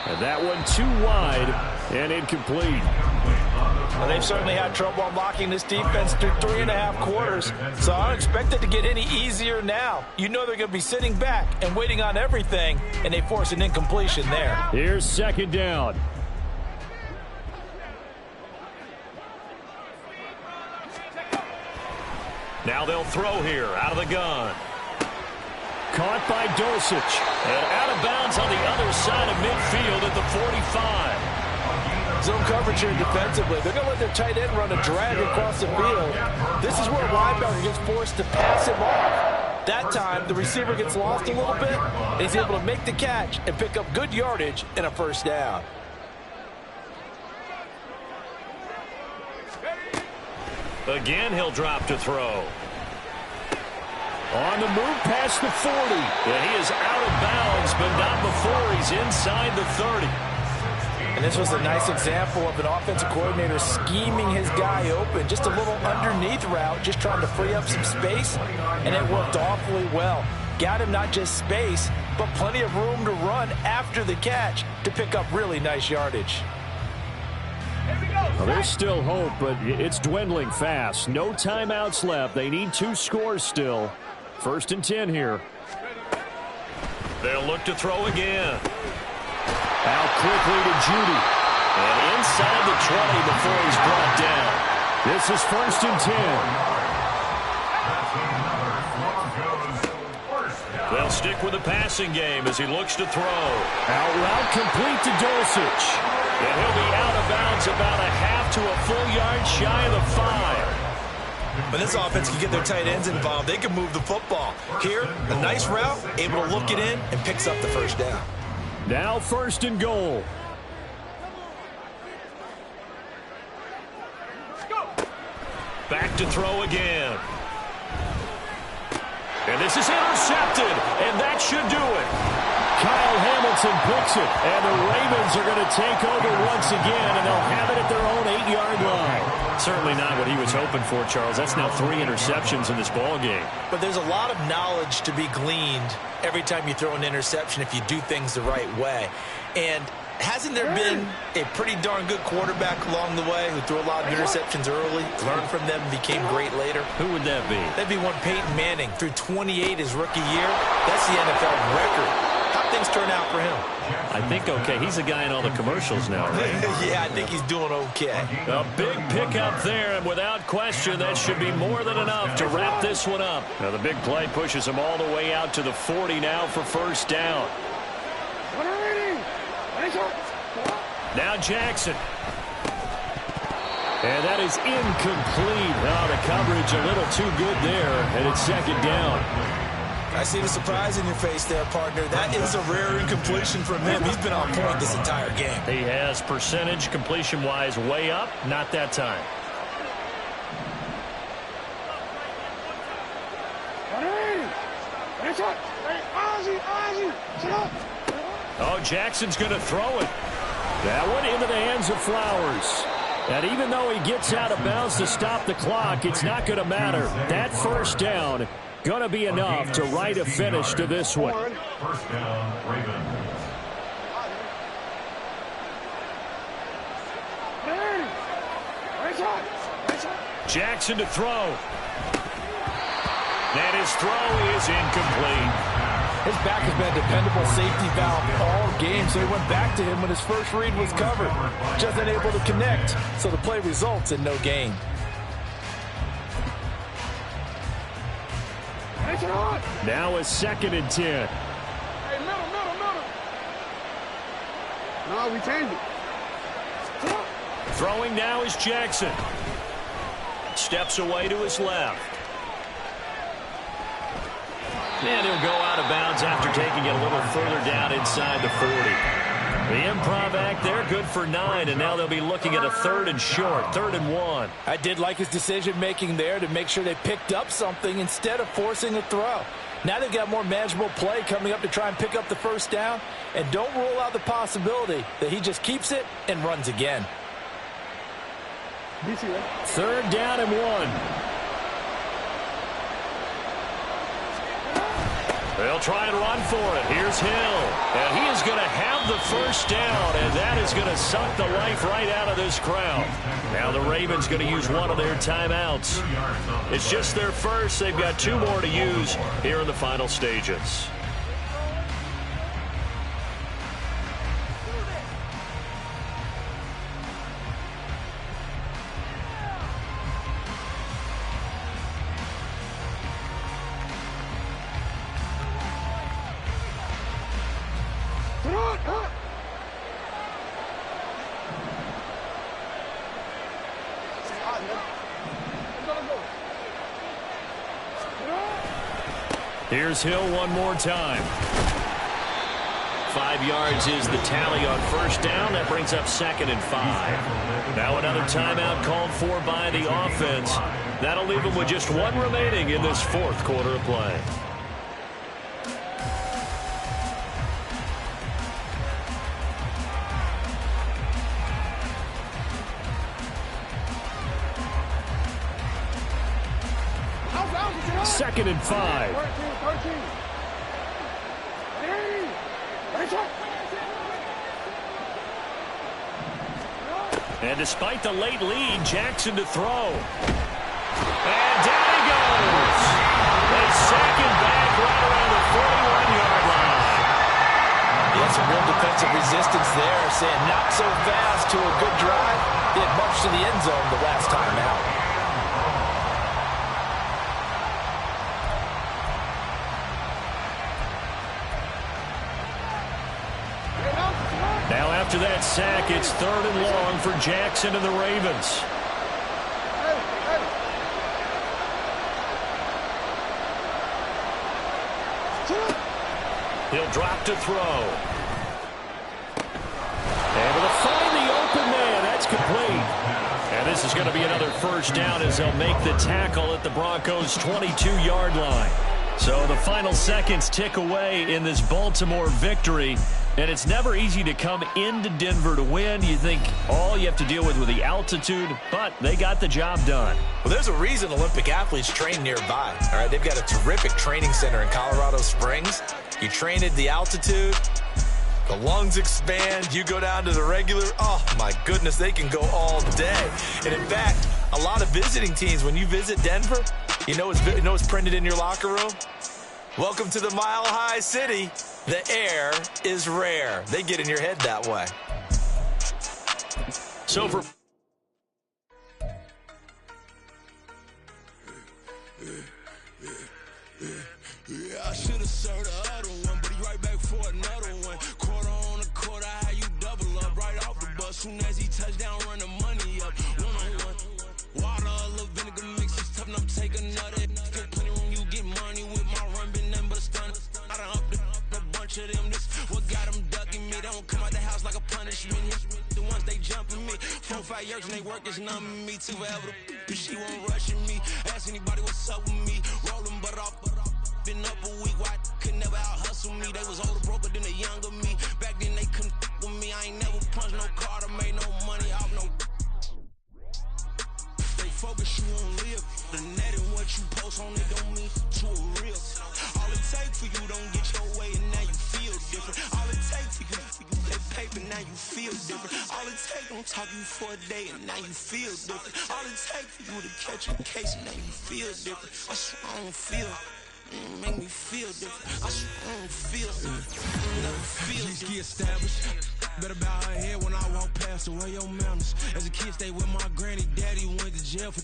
F: And that one too wide and incomplete.
C: Well, they've certainly had trouble unlocking this defense through 3.5 quarters, so I don't expect it to get any easier now. You know they're going to be sitting back and waiting on everything, and they force an incompletion there.
F: Here's 2nd down.
B: Now they'll throw here out of the gun. Caught by Dulcich. And out of bounds on the other side of midfield at the 45.
C: Zone coverage here defensively. They're going to let their tight end run a drag across the field. This is where a linebacker gets forced to pass him off. That time, the receiver gets lost a little bit, and he's able to make the catch and pick up good yardage and a 1st down.
B: Again, he'll drop to throw.
F: On the move past the 40.
B: And he is out of bounds, but not before he's inside the 30.
C: And this was a nice example of an offensive coordinator scheming his guy open. Just a little underneath route, just trying to free up some space, and it worked awfully well. Got him not just space, but plenty of room to run after the catch to pick up really nice yardage.
F: Well, there's still hope, but it's dwindling fast. No timeouts left. They need 2 scores still. 1st and 10 here.
B: They'll look to throw again.
F: Out quickly to Judy.
B: And inside the 20 before he's brought down.
F: This is 1st and 10.
B: They'll stick with the passing game as he looks to throw.
F: Out route complete to Dulcich.
B: And he'll be out of bounds about a half to a full yard shy of the 5.
D: When this offense can get their tight ends involved, they can move the football. Here, a nice route, able to look it in, and picks up the 1st down.
F: Now 1st and goal.
B: Back to throw again. And this is intercepted, and that should do it.
F: Kyle Hamilton picks it, and the Ravens are going to take over once again, and they'll have it at their own 8-yard line.
B: Certainly not what he was hoping for, Charles. That's now 3 interceptions in this ball game.
D: But there's a lot of knowledge to be gleaned every time you throw an interception if you do things the right way. And hasn't there been a pretty darn good quarterback along the way who threw a lot of interceptions early, learned from them, and became great later?
B: Who would that be?
D: That'd be one Peyton Manning. Threw 28 his rookie year. That's the NFL record. How'd things turn out for him?
B: I think okay. He's the guy in all the commercials now, right?
D: Yeah, I think he's doing okay.
B: A big pickup there, and without question, that should be more than enough to wrap this one up. Now, the big play pushes him all the way out to the 40 now for 1st down. Now Jackson.
F: And that is incomplete. Now the coverage a little too good there, and it's 2nd down.
D: I see the surprise in your face there, partner. That is a rare incompletion from him. He's been on point this entire game.
B: He has percentage completion-wise way up, not that time.
F: Oh, Jackson's going to throw it. That one into the hands of Flowers. And even though he gets out of bounds to stop the clock, it's not going to matter. That first down going to be enough to write a finish to this one.
E: First down, Ravens.
F: Jackson to throw. And his throw is incomplete.
C: His back has been a dependable safety valve all game, so he went back to him when his first read was covered. Just unable to connect, so the play results in no gain.
F: Now a 2nd and 10.
G: Hey, middle. No, we changed it.
F: Throwing now is Jackson. Steps away to his left. And he'll go out of bounds after taking it a little further down inside the 40. The improv act there, good for 9, and now they'll be looking at a 3rd and short, 3rd and 1.
C: I did like his decision-making there to make sure they picked up something instead of forcing a throw. Now they've got more manageable play coming up to try and pick up the first down, and don't rule out the possibility that he just keeps it and runs again.
F: 3rd down and 1. They'll try and run for it. Here's Hill. And he is going to have the first down, and that is going to suck the life right out of this crowd. Now the Ravens going to use one of their timeouts. It's just their first. They've got 2 more to use here in the final stages. Here's Hill one more time. 5 yards is the tally on first down. That brings up 2nd and 5. Now another timeout called for by the offense. That'll leave them with just 1 remaining in this 4th quarter of play. Second and 5. And despite the late lead, Jackson to throw. And down he goes. They sack him back right around the 41-yard line.
C: Yeah, some real defensive resistance there, saying not so fast to a good drive. They had marched to the end zone the last time out.
F: Now after that sack, it's 3rd and long for Jackson and the Ravens. He'll drop to throw. Able to find the open man. That's complete. And this is going to be another first down as they'll make the tackle at the Broncos' 22-yard line. So the final seconds tick away in this Baltimore victory. And it's never easy to come into Denver to win. You think all you have to deal with the altitude, but they got the job done.
D: Well, there's a reason Olympic athletes train nearby. All right, they've got a terrific training center in Colorado Springs. You train at the altitude, the lungs expand, you go down to the regular. Oh, my goodness, they can go all day. And, in fact, a lot of visiting teams, when you visit Denver, you know what's printed in your locker room? Welcome to the Mile High City. The air is rare. They get in your head that way.
F: So for
H: I should have served the other one, but he right back for another one. Quarter on a quarter, how you double up right off the bus. Soon as he touch down, run the money up. 1-on-1. Water, a little vinegar mix, it's tough enough to take another. Still plenty room, you get money with my run, been nothing but a stun. I done up a bunch of them. This what got them ducking me. They don't come out the house like a punishment. The ones they jumping me. 4-5 years and they work is numbing me. Too forever, but she won't rushing me. Ask anybody what's up with me. Rollin' but off. been up a week, why could never out hustle me? They was older, broker than the younger me. Back then they couldn't with me. I ain't never punched no card or made no money off no. They focus, you won't live. The net and what you post on it don't mean to a real. All it takes for you don't get your way and now you feel different. All it takes for you that paper, now you feel different. All it takes don't talk you for a day and now you feel different. All it takes for you to catch a case and now you feel different. I swear I don't feel. Make me feel different. I swear I don't feel. Never feel different. Get established. Better bow her head when I walk past her. Where your manners? As a kid, stay with my granny. Daddy went to jail for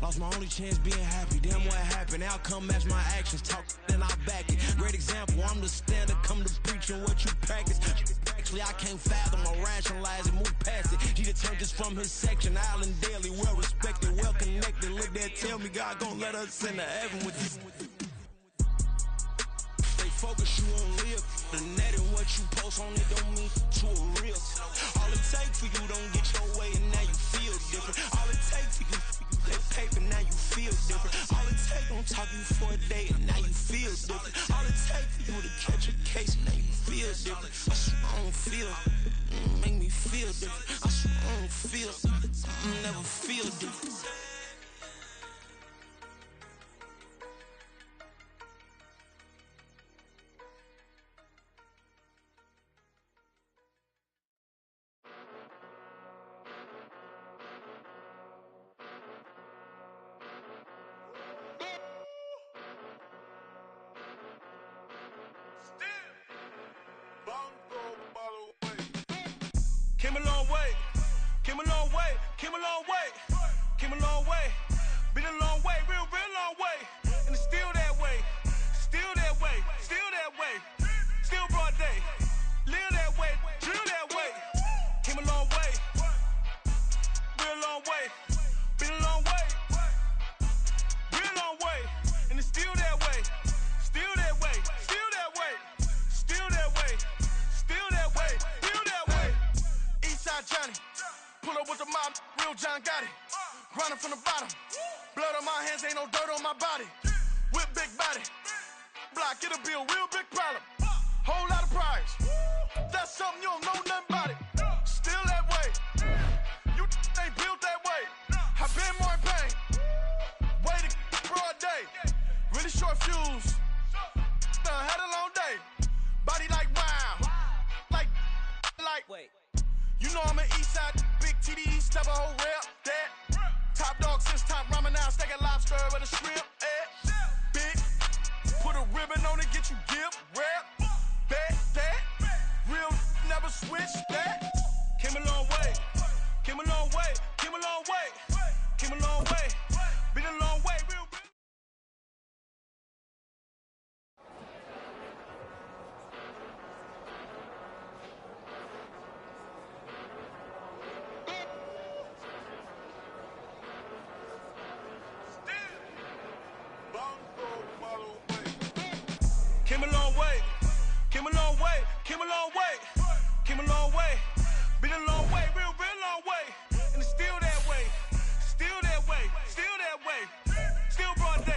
H: lost my only chance being happy. Damn, what happened? Outcome match my actions. Talk, then I'll back it. Great example. I'm the standard. Come to preach on what you practice. Actually, I can't fathom or rationalize it. Move past it. He just turned this from his section. Island Daily, well respected, well connected. Look there, tell me God gon' let us into heaven with this. Focus, you won't live. The net and what you post on it don't mean to a real. All it takes for you don't get your way and now you feel different. All it takes for you that paper, now you feel different. All it takes don't talk you for a day and now you feel different. All it takes for you to catch a case and now you feel different. I swear I don't feel. Make me feel different. I swear I don't feel. Never feel different.
I: Came a long way, came a long way, came a long way, came a long way, been a long way, real long way, and it's still that way, still that way, still that way, still broad day, live that way, drill that way, came a long way, real long way, been a long way, real long way, and it's still that way, still that way, still that way, still that way, still that way, still that way. Eastside Johnny, pull up with the mob, real John Gotti. Grinding from the bottom, blood on my hands, ain't no dirt on my body. With big body, block, it'll be a real big problem. Whole lot of priors, that's something you don't know nothing about it. Still that way, you ain't built that way. I've been more in pain, waiting broad day. Really short fuse, had a long day. Body like wow, like. Wait. You know I'm an Eastside, big TDE, step a whole rep, that. Top dog since top ramen now, steak and lobster with a shrimp, Big, put a ribbon on it, get you gift, rep, bet, that. Real, never switch, that. Came a long way, came a long way, came a long way, came a long way, been a long way, real. Came a long way, came a long way, came a long way, came a long way, been a long way, real long way, and it's still that way, still that way, still that way, still broad day.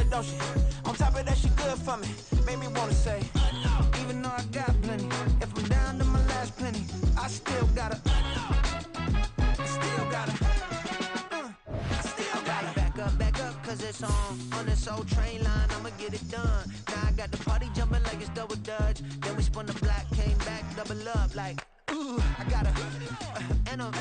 A: Don't she? On top of that, she good for me. Made me wanna say, even though I got plenty, if I'm down to my last penny, I still gotta, I still gotta, I still gotta back up, cause it's on this old train line, I'ma get it done. Now I got the party jumping like it's double dutch. Then we spun the block, came back, double up like, ooh, I got a, and a,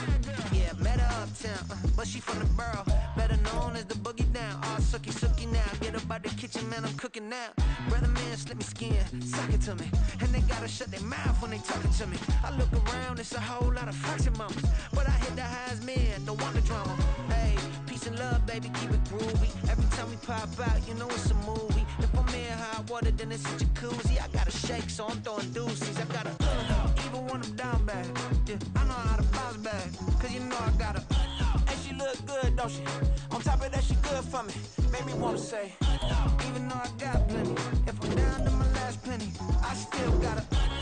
A: yeah, met her uptown, but she from the borough, better known as the boogie down. All sookie now, get up out the kitchen, man, I'm cooking now. Brother man, slip me skin, suck it to me, and they gotta shut their mouth when they talking to me. I look around, it's a whole lot of flexing mamas, but I hit the highs, man, don't want the drama. Hey, peace and love, baby, keep it groovy. Every time we pop out, you know it's a movie. If I'm in hot water, then it's a jacuzzi. I gotta shake, so I'm throwing deuces. I gotta even when I'm down bad, yeah, I know how to bounce back, cause you know I got her. And she look good, don't she? On top of that, she good for me. Made me wanna say, even though I got plenty, if I'm down to my last penny, I still got her.